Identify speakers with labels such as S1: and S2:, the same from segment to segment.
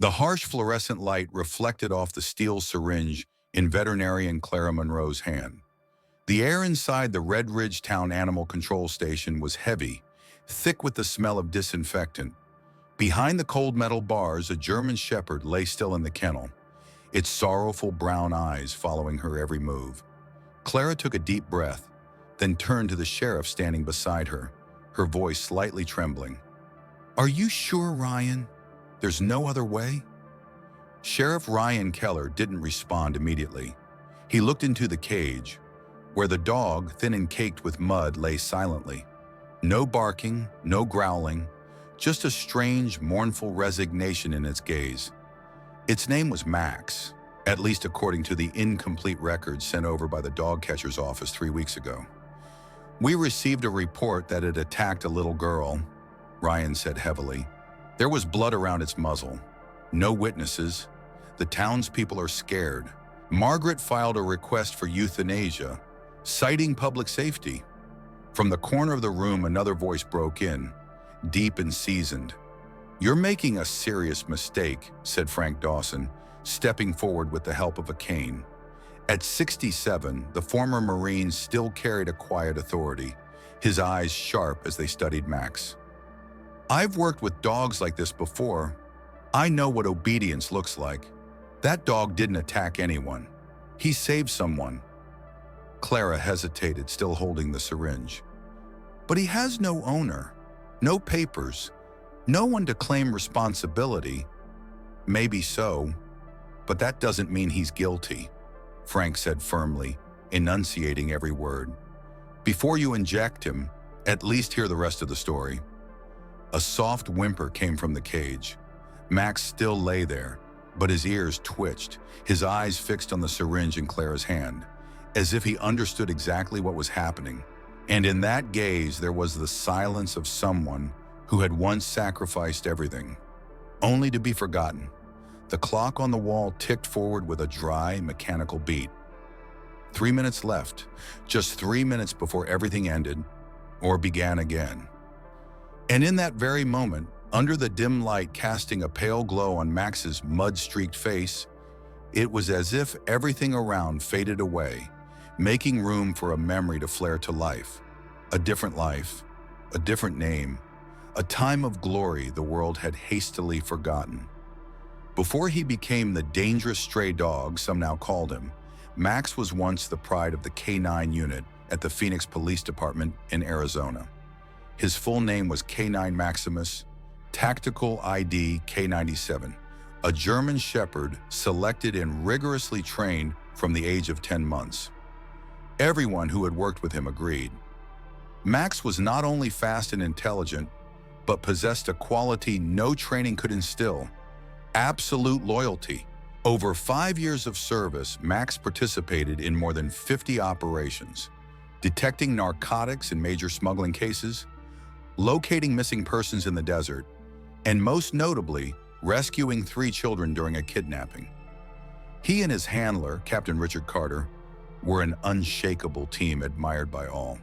S1: The harsh fluorescent light reflected off the steel syringe in veterinarian Clara Monroe's hand. The air inside the Red Ridge Town Animal Control Station was heavy, thick with the smell of disinfectant. Behind the cold metal bars, a German shepherd lay still in the kennel, its sorrowful brown eyes following her every move. Clara took a deep breath, then turned to the sheriff standing beside her, her voice slightly trembling. "Are you sure, Ryan? There's no other way?" Sheriff Ryan Keller didn't respond immediately. He looked into the cage, where the dog, thin and caked with mud, lay silently. No barking, no growling, just a strange, mournful resignation in its gaze. Its name was Max, at least according to the incomplete records sent over by the dog catcher's office 3 weeks ago. "We received a report that it attacked a little girl," Ryan said heavily. "There was blood around its muzzle. No witnesses. The townspeople are scared. Margaret filed a request for euthanasia, citing public safety." From the corner of the room, another voice broke in, deep and seasoned. "You're making a serious mistake," said Frank Dawson, stepping forward with the help of a cane. At 67, the former Marine still carried a quiet authority, his eyes sharp as they studied Max. "I've worked with dogs like this before. I know what obedience looks like. That dog didn't attack anyone. He saved someone." Clara hesitated, still holding the syringe. "But he has no owner, no papers, no one to claim responsibility." "Maybe so, but that doesn't mean he's guilty," Frank said firmly, enunciating every word. "Before you inject him, at least hear the rest of the story." A soft whimper came from the cage. Max still lay there, but his ears twitched, his eyes fixed on the syringe in Clara's hand, as if he understood exactly what was happening. And in that gaze, there was the silence of someone who had once sacrificed everything, only to be forgotten. The clock on the wall ticked forward with a dry, mechanical beat. 3 minutes left, just 3 minutes before everything ended, or began again. And in that very moment, under the dim light casting a pale glow on Max's mud-streaked face, it was as if everything around faded away, making room for a memory to flare to life. A different life, a different name, a time of glory the world had hastily forgotten. Before he became the dangerous stray dog some now called him, Max was once the pride of the K9 unit at the Phoenix Police Department in Arizona. His full name was K9 Maximus, Tactical ID K97, a German shepherd selected and rigorously trained from the age of 10 months. Everyone who had worked with him agreed. Max was not only fast and intelligent, but possessed a quality no training could instill: absolute loyalty. Over 5 years of service, Max participated in more than 50 operations, detecting narcotics and major smuggling cases, locating missing persons in the desert, and most notably, rescuing 3 children during a kidnapping. He and his handler, Captain Richard Carter, were an unshakable team admired by all.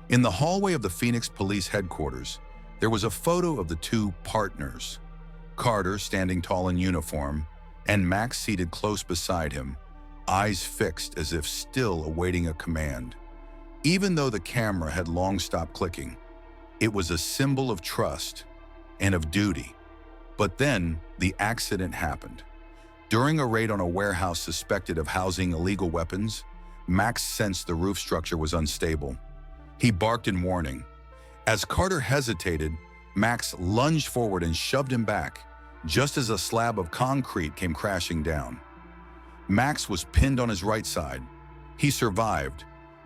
S1: In the hallway of the Phoenix Police Headquarters, there was a photo of the 2 partners, Carter standing tall in uniform, and Max seated close beside him, eyes fixed as if still awaiting a command. Even though the camera had long stopped clicking, it was a symbol of trust and of duty. But then, the accident happened. During a raid on a warehouse suspected of housing illegal weapons, Max sensed the roof structure was unstable. He barked in warning. As Carter hesitated, Max lunged forward and shoved him back, just as a slab of concrete came crashing down. Max was pinned on his right side. He survived,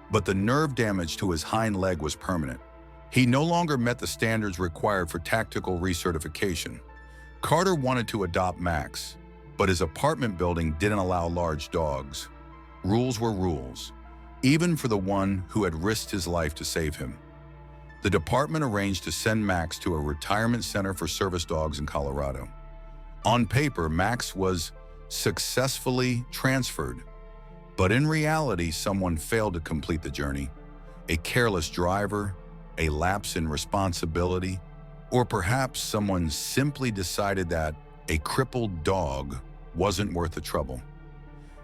S1: but the nerve damage to his hind leg was permanent. He no longer met the standards required for tactical recertification. Carter wanted to adopt Max, but his apartment building didn't allow large dogs. Rules were rules, even for the one who had risked his life to save him. The department arranged to send Max to a retirement center for service dogs in Colorado. On paper, Max was successfully transferred, but in reality, someone failed to complete the journey. A careless driver, a lapse in responsibility, or perhaps someone simply decided that, A crippled dog wasn't worth the trouble.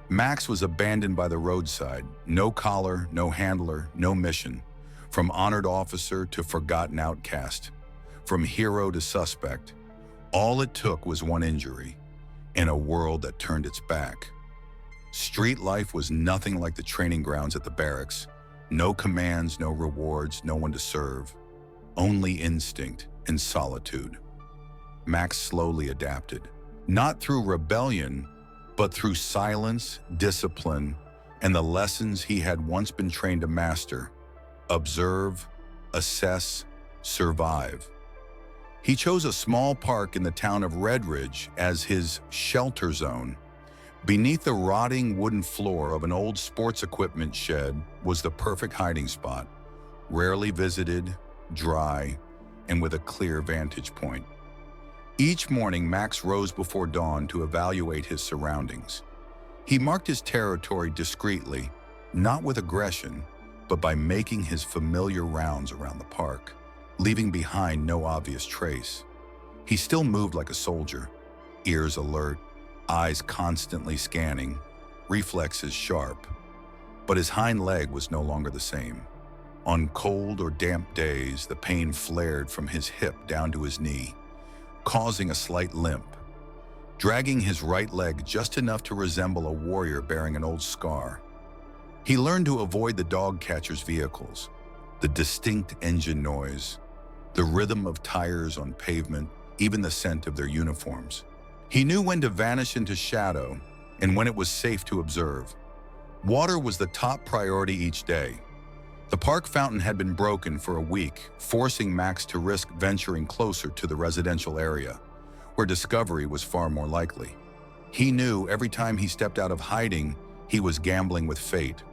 S1: Max was abandoned by the roadside. No collar, no handler, no mission. From honored officer to forgotten outcast. From hero to suspect. All it took was one injury in a world that turned its back. Street life was nothing like the training grounds at the barracks. No commands, no rewards, no one to serve. Only instinct and solitude. Max slowly adapted. Not through rebellion, but through silence, discipline, and the lessons he had once been trained to master. Observe, assess, survive. He chose a small park in the town of Red Ridge as his shelter zone. Beneath the rotting wooden floor of an old sports equipment shed was the perfect hiding spot, rarely visited, dry, and with a clear vantage point. Each morning, Max rose before dawn to evaluate his surroundings. He marked his territory discreetly, not with aggression, but by making his familiar rounds around the park, leaving behind no obvious trace. He still moved like a soldier, ears alert, eyes constantly scanning, reflexes sharp. But his hind leg was no longer the same. On cold or damp days, the pain flared from his hip down to his knee, causing a slight limp, dragging his right leg just enough to resemble a warrior bearing an old scar. He learned to avoid the dog catcher's vehicles, the distinct engine noise, the rhythm of tires on pavement, even the scent of their uniforms. He knew when to vanish into shadow and when it was safe to observe. Water was the top priority each day. The park fountain had been broken for a week, forcing Max to risk venturing closer to the residential area, where discovery was far more likely. He knew every time he stepped out of hiding, he was gambling with fate.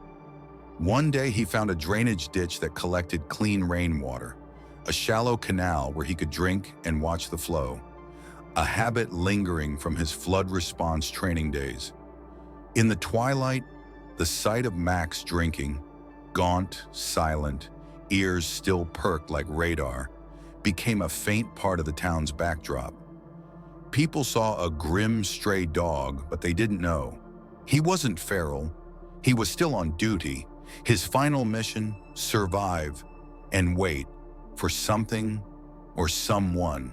S1: One day he found a drainage ditch that collected clean rainwater, a shallow canal where he could drink and watch the flow, a habit lingering from his flood response training days. In the twilight, the sight of Max drinking, gaunt, silent, ears still perked like radar, became a faint part of the town's backdrop. People saw a grim stray dog, but they didn't know. He wasn't feral. He was still on duty. His final mission, survive and wait for something or someone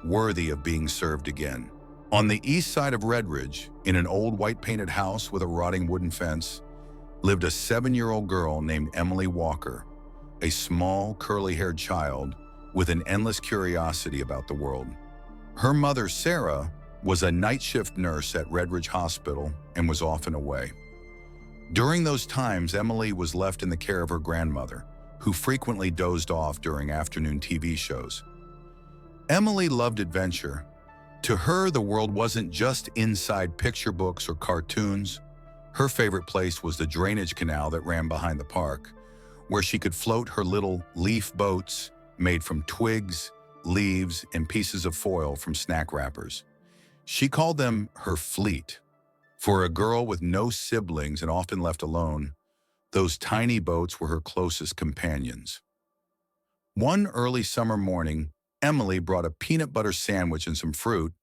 S1: worthy of being served again. On the east side of Red Ridge, in an old white-painted house with a rotting wooden fence, lived a 7-year-old girl named Emily Walker, a small, curly-haired child with an endless curiosity about the world. Her mother, Sarah, was a night shift nurse at Red Ridge Hospital and was often away. During those times, Emily was left in the care of her grandmother, who frequently dozed off during afternoon TV shows. Emily loved adventure. To her, the world wasn't just inside picture books or cartoons. Her favorite place was the drainage canal that ran behind the park, where she could float her little leaf boats made from twigs, leaves, and pieces of foil from snack wrappers. She called them her fleet. For a girl with no siblings and often left alone, those tiny boats were her closest companions. One early summer morning, Emily brought a peanut butter sandwich and some fruit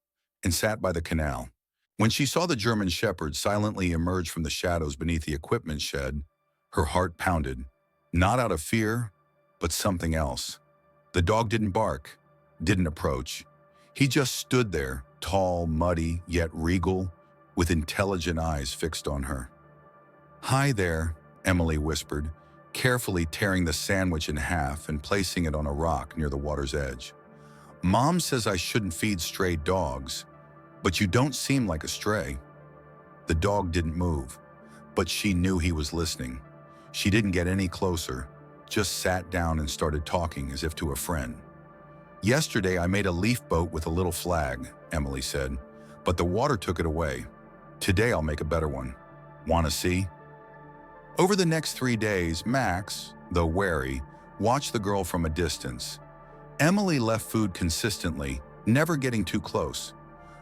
S1: and sat by the canal. When she saw the German Shepherd silently emerge from the shadows beneath the equipment shed, her heart pounded, not out of fear, but something else. The dog didn't bark, didn't approach. He just stood there, tall, muddy, yet regal, with intelligent eyes fixed on her. "Hi there," Emily whispered, carefully tearing the sandwich in half and placing it on a rock near the water's edge. "Mom says I shouldn't feed stray dogs, but you don't seem like a stray." The dog didn't move, but she knew he was listening. She didn't get any closer, just sat down and started talking as if to a friend. "Yesterday I made a leaf boat with a little flag," Emily said, "but the water took it away. Today I'll make a better one. Want to see?" Over the next 3 days, Max, though wary, watched the girl from a distance. Emily left food consistently, never getting too close.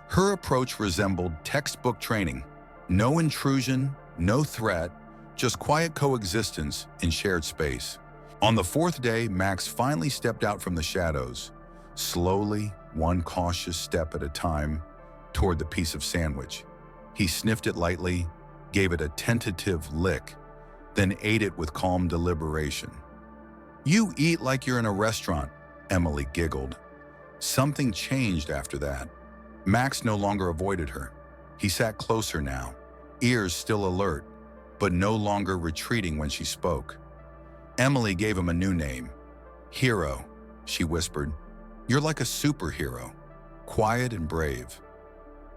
S1: Her approach resembled textbook training. No intrusion, no threat, just quiet coexistence in shared space. On the 4th day, Max finally stepped out from the shadows. Slowly, one cautious step at a time, toward the piece of sandwich. He sniffed it lightly, gave it a tentative lick, then ate it with calm deliberation. "You eat like you're in a restaurant," Emily giggled. Something changed after that. Max no longer avoided her. He sat closer now, ears still alert, but no longer retreating when she spoke. Emily gave him a new name. "Hero," she whispered. "You're like a superhero, quiet and brave."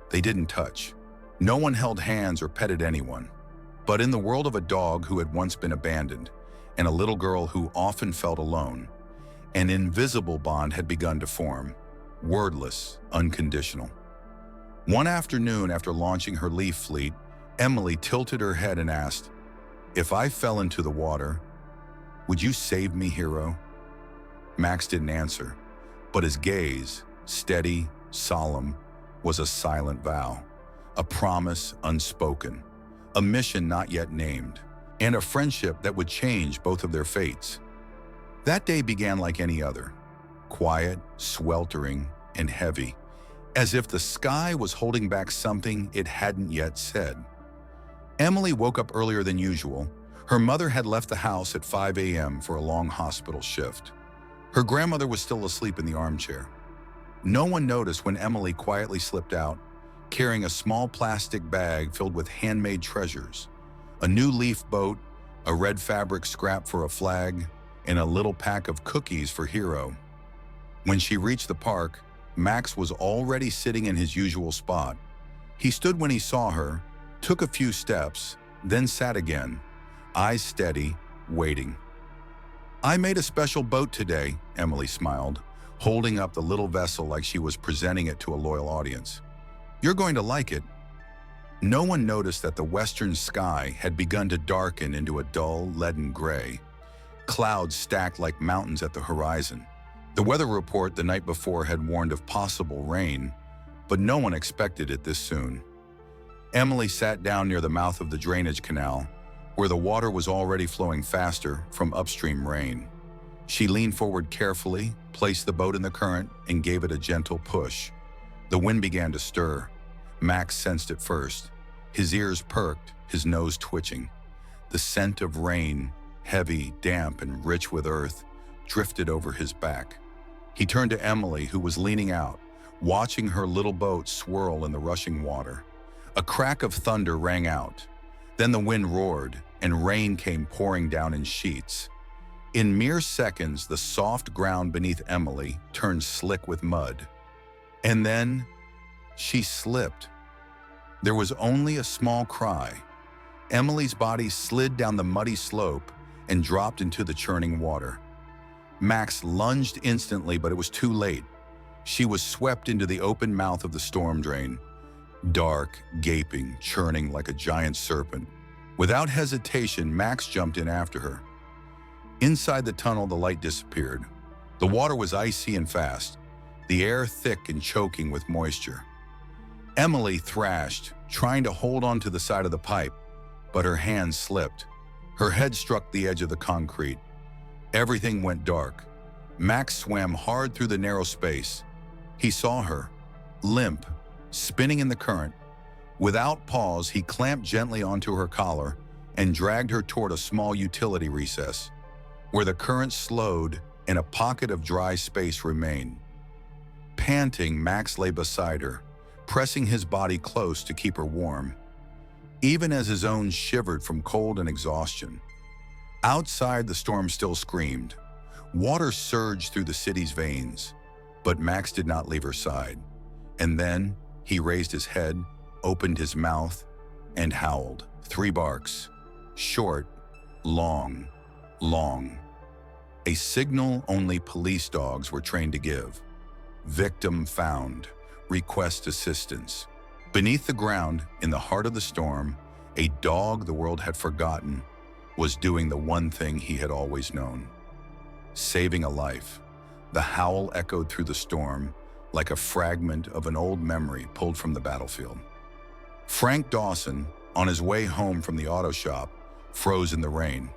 S1: They didn't touch. No one held hands or petted anyone. But in the world of a dog who had once been abandoned, and a little girl who often felt alone, an invisible bond had begun to form, wordless, unconditional. One afternoon after launching her leaf fleet, Emily tilted her head and asked, "If I fell into the water, would you save me, hero?" Max didn't answer, but his gaze, steady, solemn, was a silent vow, a promise unspoken, a mission not yet named, and a friendship that would change both of their fates. That day began like any other, quiet, sweltering, and heavy, as if the sky was holding back something it hadn't yet said. Emily woke up earlier than usual. Her mother had left the house at 5 a.m. for a long hospital shift. Her grandmother was still asleep in the armchair. No one noticed when Emily quietly slipped out, carrying a small plastic bag filled with handmade treasures, a new leaf boat, a red fabric scrap for a flag, and a little pack of cookies for Hero. When she reached the park, Max was already sitting in his usual spot. He stood when he saw her, took a few steps, then sat again, eyes steady, waiting. "I made a special boat today," Emily smiled, holding up the little vessel like she was presenting it to a loyal audience. "You're going to like it." No one noticed that the western sky had begun to darken into a dull, leaden gray. Clouds stacked like mountains at the horizon. The weather report the night before had warned of possible rain, but no one expected it this soon. Emily sat down near the mouth of the drainage canal, where the water was already flowing faster from upstream rain. She leaned forward carefully, placed the boat in the current, and gave it a gentle push. The wind began to stir. Max sensed it first. His ears perked, his nose twitching. The scent of rain, heavy, damp, and rich with earth, drifted over his back. He turned to Emily, who was leaning out, watching her little boat swirl in the rushing water. A crack of thunder rang out. Then the wind roared, and rain came pouring down in sheets. In mere seconds, the soft ground beneath Emily turned slick with mud. And then she slipped. There was only a small cry. Emily's body slid down the muddy slope and dropped into the churning water. Max lunged instantly, but it was too late. She was swept into the open mouth of the storm drain, dark, gaping, churning like a giant serpent. Without hesitation, Max jumped in after her. Inside the tunnel, the light disappeared. The water was icy and fast, the air thick and choking with moisture. Emily thrashed, trying to hold on to the side of the pipe, but her hands slipped. Her head struck the edge of the concrete. Everything went dark. Max swam hard through the narrow space. He saw her, limp, spinning in the current. Without pause, he clamped gently onto her collar and dragged her toward a small utility recess, where the current slowed and a pocket of dry space remained. Panting, Max lay beside her, pressing his body close to keep her warm, even as his own shivered from cold and exhaustion. Outside, the storm still screamed. Water surged through the city's veins, but Max did not leave her side. And then he raised his head, opened his mouth, and howled. 3 barks. Short, long, long. A signal only police dogs were trained to give. Victim found. Request assistance. Beneath the ground, in the heart of the storm, a dog the world had forgotten was doing the one thing he had always known: saving a life. The howl echoed through the storm like a fragment of an old memory pulled from the battlefield. Frank Dawson, on his way home from the auto shop, froze in the rain.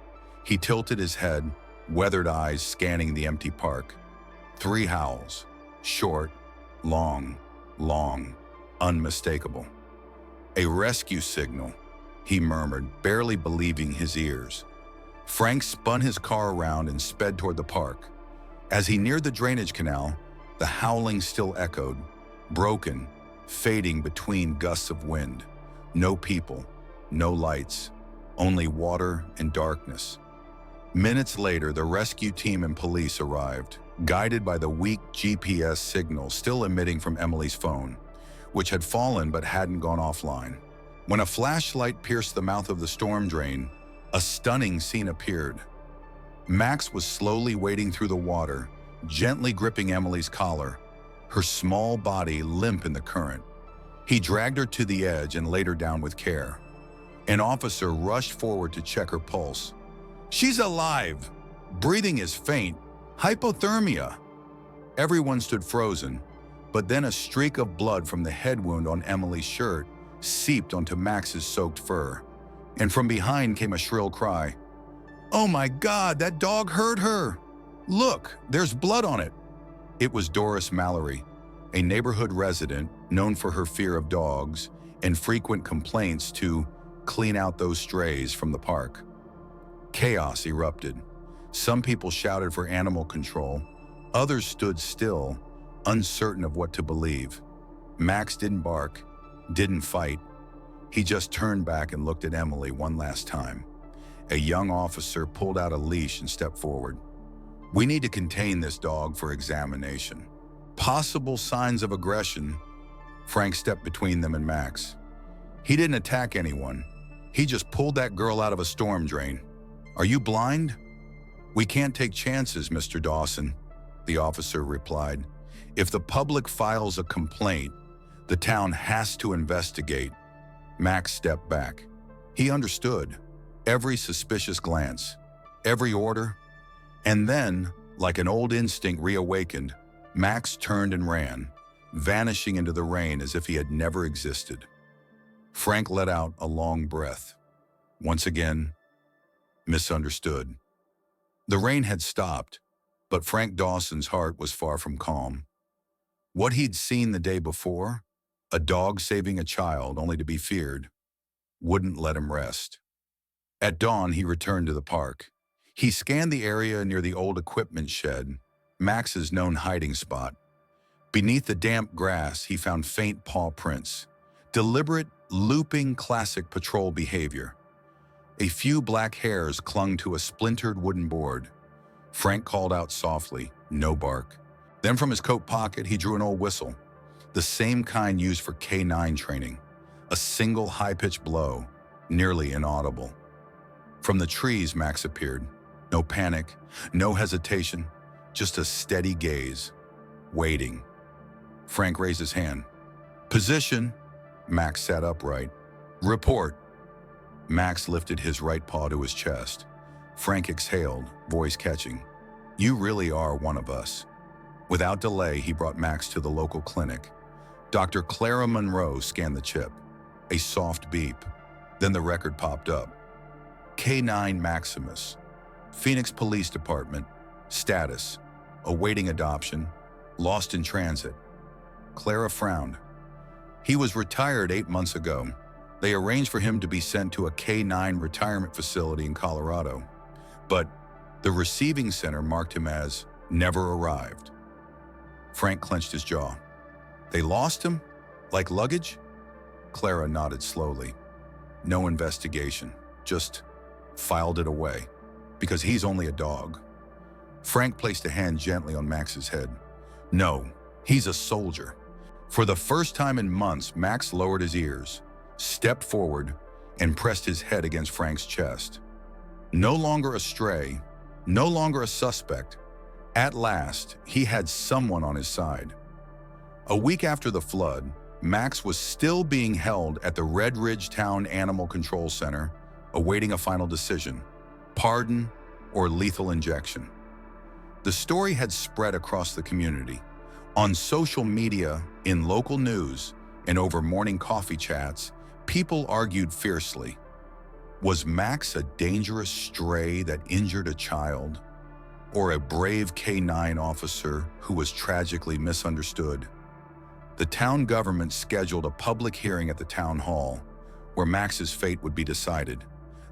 S1: He tilted his head, weathered eyes scanning the empty park. 3 howls. Short, long, long. unmistakable. "A rescue signal," he murmured, barely believing his ears. Frank spun his car around and sped toward the park. As he neared the drainage canal, the howling still echoed, broken, fading between gusts of wind. No people, no lights, only water and darkness. Minutes later, the rescue team and police arrived, guided by the weak GPS signal still emitting from Emily's phone, which had fallen but hadn't gone offline. When a flashlight pierced the mouth of the storm drain, a stunning scene appeared. Max was slowly wading through the water, gently gripping Emily's collar, her small body limp in the current. He dragged her to the edge and laid her down with care. An officer rushed forward to check her pulse. "She's alive! Breathing is faint. Hypothermia!" Everyone stood frozen, but then a streak of blood from the head wound on Emily's shirt seeped onto Max's soaked fur. And from behind came a shrill cry. "Oh my God, that dog hurt her! Look, there's blood on it!" It was Doris Mallory, a neighborhood resident known for her fear of dogs and frequent complaints to clean out those strays from the park. Chaos erupted. Some people shouted for animal control. Others stood still, uncertain of what to believe. Max didn't bark, didn't fight. He just turned back and looked at Emily one last time. A young officer pulled out a leash and stepped forward. "We need to contain this dog for examination. Possible signs of aggression." Frank stepped between them and Max. "He didn't attack anyone. He just pulled that girl out of a storm drain. Are you blind?" "We can't take chances, Mr. Dawson," the officer replied. "If the public files a complaint, the town has to investigate." Max stepped back. He understood. Every suspicious glance, every order. And then, like an old instinct reawakened, Max turned and ran, vanishing into the rain as if he had never existed. Frank let out a long breath. Once again, misunderstood. The rain had stopped, but Frank Dawson's heart was far from calm. What he'd seen the day before, a dog saving a child only to be feared, wouldn't let him rest. At dawn, he returned to the park. He scanned the area near the old equipment shed, Max's known hiding spot. Beneath the damp grass, he found faint paw prints, deliberate, looping classic patrol behavior. A few black hairs clung to a splintered wooden board. Frank called out softly, no bark. Then from his coat pocket, he drew an old whistle, the same kind used for K9 training, a single high-pitched blow, nearly inaudible. From the trees, Max appeared. No panic, no hesitation, just a steady gaze, waiting. Frank raised his hand. "Position." Max sat upright. "Report." Max lifted his right paw to his chest. Frank exhaled, voice catching. "You really are one of us." Without delay, he brought Max to the local clinic. Dr. Clara Monroe scanned the chip. A soft beep. Then the record popped up. K9 Maximus. Phoenix Police Department. Status: awaiting adoption. Lost in transit. Clara frowned. He was retired 8 months ago. They arranged for him to be sent to a K9 retirement facility in Colorado. But the receiving center marked him as never arrived. Frank clenched his jaw. "They lost him? Like luggage?" Clara nodded slowly. "No investigation. Just filed it away. Because he's only a dog." Frank placed a hand gently on Max's head. "No, he's a soldier." For the first time in months, Max lowered his ears, stepped forward, and pressed his head against Frank's chest. No longer a stray, no longer a suspect. At last, he had someone on his side. A week after the flood, Max was still being held at the Red Ridge Town Animal Control Center, awaiting a final decision: pardon or lethal injection. The story had spread across the community. On social media, in local news, and over morning coffee chats, people argued fiercely. Was Max a dangerous stray that injured a child, or a brave K9 officer who was tragically misunderstood? The town government scheduled a public hearing at the town hall, where Max's fate would be decided.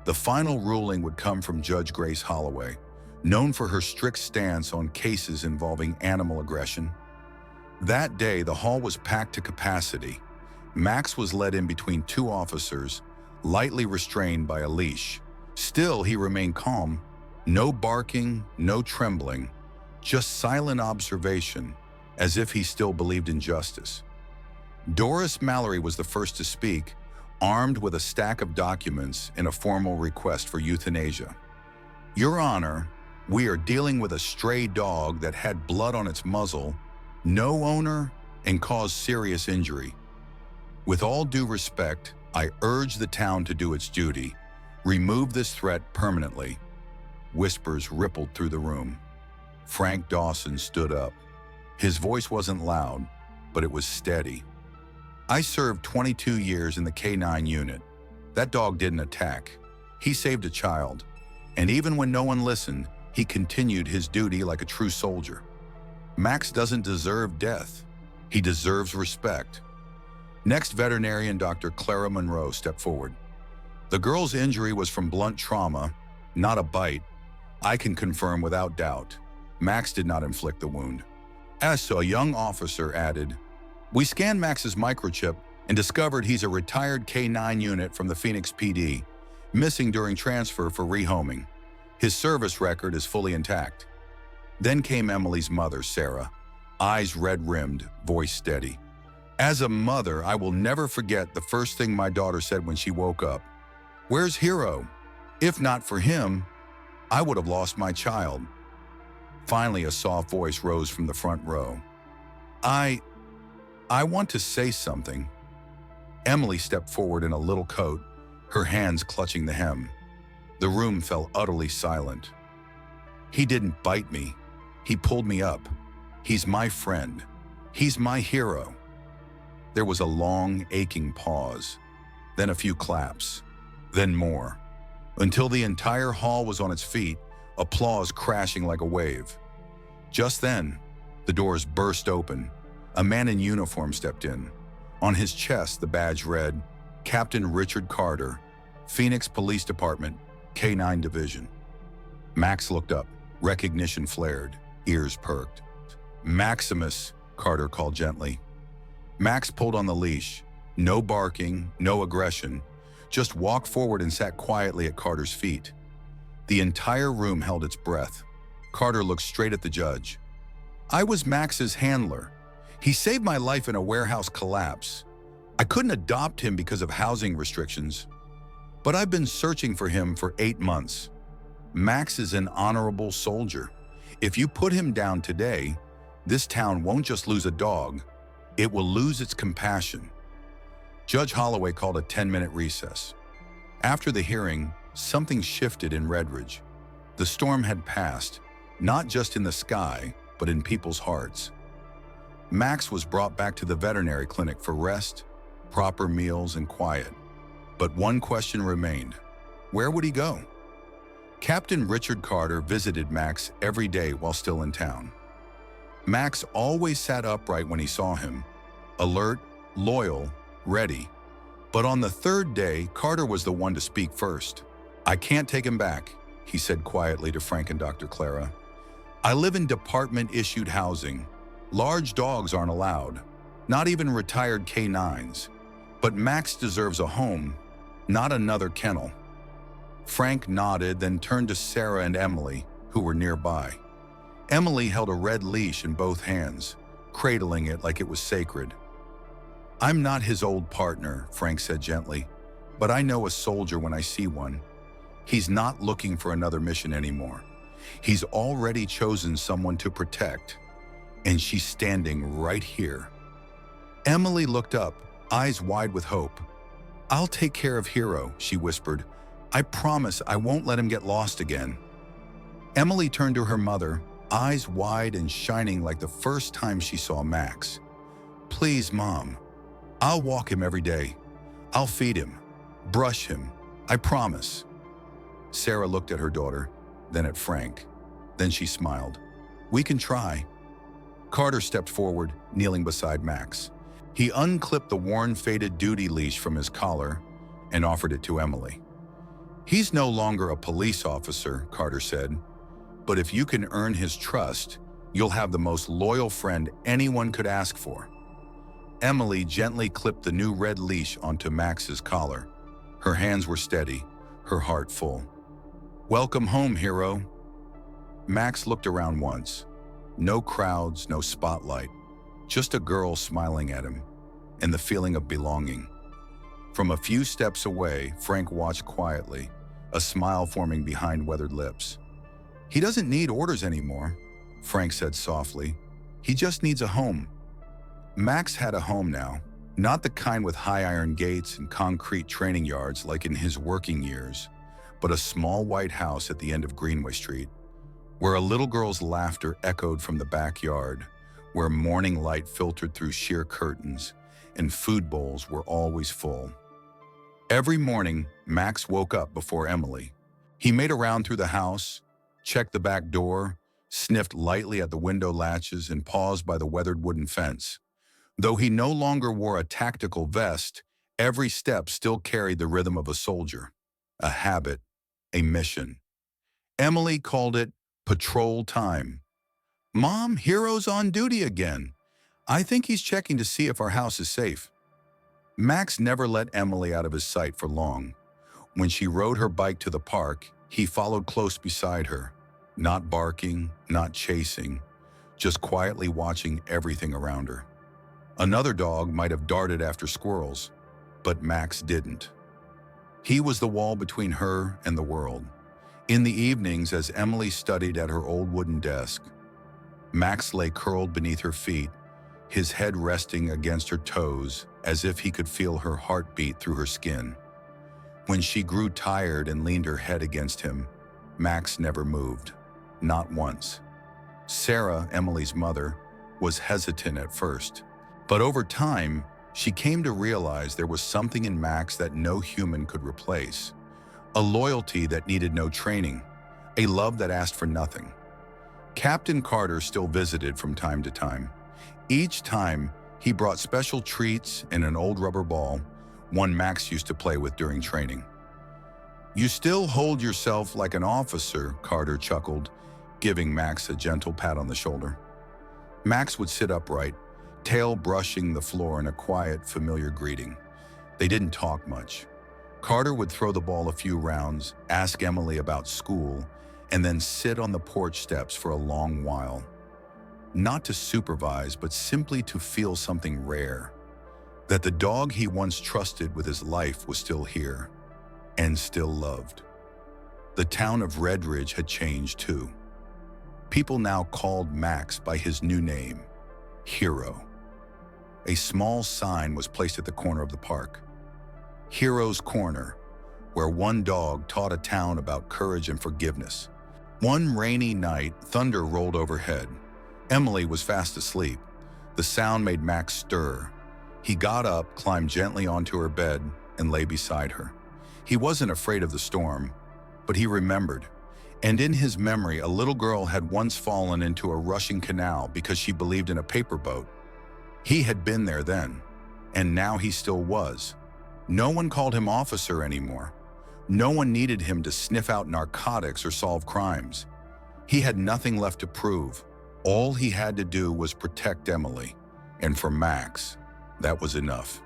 S1: The final ruling would come from Judge Grace Holloway, known for her strict stance on cases involving animal aggression. That day, the hall was packed to capacity. Max was led in between two officers, lightly restrained by a leash. Still, he remained calm. No barking, no trembling, just silent observation, as if he still believed in justice. Doris Mallory was the first to speak, armed with a stack of documents and a formal request for euthanasia. "Your Honor, we are dealing with a stray dog that had blood on its muzzle, no owner, and caused serious injury. With all due respect, I urge the town to do its duty. Remove this threat permanently." Whispers rippled through the room. Frank Dawson stood up. His voice wasn't loud, but it was steady. "I served 22 years in the K-9 unit. That dog didn't attack. He saved a child. And even when no one listened, he continued his duty like a true soldier. Max doesn't deserve death. He deserves respect." Next, veterinarian Dr. Clara Monroe stepped forward. "The girl's injury was from blunt trauma, not a bite. I can confirm without doubt. Max did not inflict the wound." As a young officer added, "We scanned Max's microchip and discovered he's a retired K-9 unit from the Phoenix PD, missing during transfer for rehoming. His service record is fully intact." Then came Emily's mother, Sarah, eyes red-rimmed, voice steady. "As a mother, I will never forget the first thing my daughter said when she woke up. 'Where's Hero? If not for him, I would have lost my child.'" Finally, a soft voice rose from the front row. I want to say something." Emily stepped forward in a little coat, her hands clutching the hem. The room fell utterly silent. "He didn't bite me. He pulled me up. He's my friend. He's my hero." There was a long, aching pause, then a few claps, then more, until the entire hall was on its feet, applause crashing like a wave. Just then, the doors burst open. A man in uniform stepped in. On his chest, the badge read, "Captain Richard Carter, Phoenix Police Department, K-9 Division." Max looked up. Recognition flared. Ears perked. "Maximus," Carter called gently. Max pulled on the leash. No barking, no aggression. Just walked forward and sat quietly at Carter's feet. The entire room held its breath. Carter looked straight at the judge. "I was Max's handler. He saved my life in a warehouse collapse. I couldn't adopt him because of housing restrictions. But I've been searching for him for 8 months. Max is an honorable soldier. If you put him down today, this town won't just lose a dog, it will lose its compassion." Judge Holloway called a 10-minute recess. After the hearing, something shifted in Redridge. The storm had passed, not just in the sky, but in people's hearts. Max was brought back to the veterinary clinic for rest, proper meals, and quiet. But one question remained. Where would he go? Captain Richard Carter visited Max every day while still in town. Max always sat upright when he saw him, alert, loyal, ready. But on the third day, Carter was the one to speak first. "I can't take him back," he said quietly to Frank and Dr. Clara. "I live in department-issued housing. Large dogs aren't allowed, not even retired K-9s. But Max deserves a home, not another kennel." Frank nodded, then turned to Sarah and Emily, who were nearby. Emily held a red leash in both hands, cradling it like it was sacred. "I'm not his old partner," Frank said gently, "but I know a soldier when I see one. He's not looking for another mission anymore. He's already chosen someone to protect, and she's standing right here." Emily looked up, eyes wide with hope. "I'll take care of Hero," she whispered. "I promise I won't let him get lost again." Emily turned to her mother, eyes wide and shining like the first time she saw Max. "Please, Mom. I'll walk him every day. I'll feed him, brush him. I promise." Sarah looked at her daughter, then at Frank. Then she smiled. "We can try." Carter stepped forward, kneeling beside Max. He unclipped the worn, faded duty leash from his collar and offered it to Emily. "He's no longer a police officer," Carter said, "but if you can earn his trust, you'll have the most loyal friend anyone could ask for." Emily gently clipped the new red leash onto Max's collar. Her hands were steady, her heart full. "Welcome home, hero." Max looked around once. No crowds, no spotlight, just a girl smiling at him, and the feeling of belonging. From a few steps away, Frank watched quietly, a smile forming behind weathered lips. "He doesn't need orders anymore," Frank said softly. "He just needs a home." Max had a home now, not the kind with high iron gates and concrete training yards like in his working years, but a small white house at the end of Greenway Street, where a little girl's laughter echoed from the backyard, where morning light filtered through sheer curtains, and food bowls were always full. Every morning, Max woke up before Emily. He made a round through the house, checked the back door, sniffed lightly at the window latches, and paused by the weathered wooden fence. Though he no longer wore a tactical vest, every step still carried the rhythm of a soldier, a habit, a mission. Emily called it patrol time. "Mom, Hero's on duty again. I think he's checking to see if our house is safe." Max never let Emily out of his sight for long. When she rode her bike to the park, he followed close beside her, not barking, not chasing, just quietly watching everything around her. Another dog might have darted after squirrels, but Max didn't. He was the wall between her and the world. In the evenings, as Emily studied at her old wooden desk, Max lay curled beneath her feet, his head resting against her toes as if he could feel her heartbeat through her skin. When she grew tired and leaned her head against him, Max never moved, not once. Sarah, Emily's mother, was hesitant at first, but over time, she came to realize there was something in Max that no human could replace. A loyalty that needed no training, a love that asked for nothing. Captain Carter still visited from time to time. Each time, he brought special treats and an old rubber ball, one Max used to play with during training. "You still hold yourself like an officer," Carter chuckled, giving Max a gentle pat on the shoulder. Max would sit upright, tail brushing the floor in a quiet, familiar greeting. They didn't talk much. Carter would throw the ball a few rounds, ask Emily about school, and then sit on the porch steps for a long while. Not to supervise, but simply to feel something rare. That the dog he once trusted with his life was still here, and still loved. The town of Red Ridge had changed too. People now called Max by his new name, Hero. A small sign was placed at the corner of the park. Hero's Corner, where one dog taught a town about courage and forgiveness. One rainy night, thunder rolled overhead. Emily was fast asleep. The sound made Max stir. He got up, climbed gently onto her bed, and lay beside her. He wasn't afraid of the storm, but he remembered. And in his memory, a little girl had once fallen into a rushing canal because she believed in a paper boat. He had been there then, and now he still was. No one called him officer anymore. No one needed him to sniff out narcotics or solve crimes. He had nothing left to prove. All he had to do was protect Emily, and for Max, that was enough.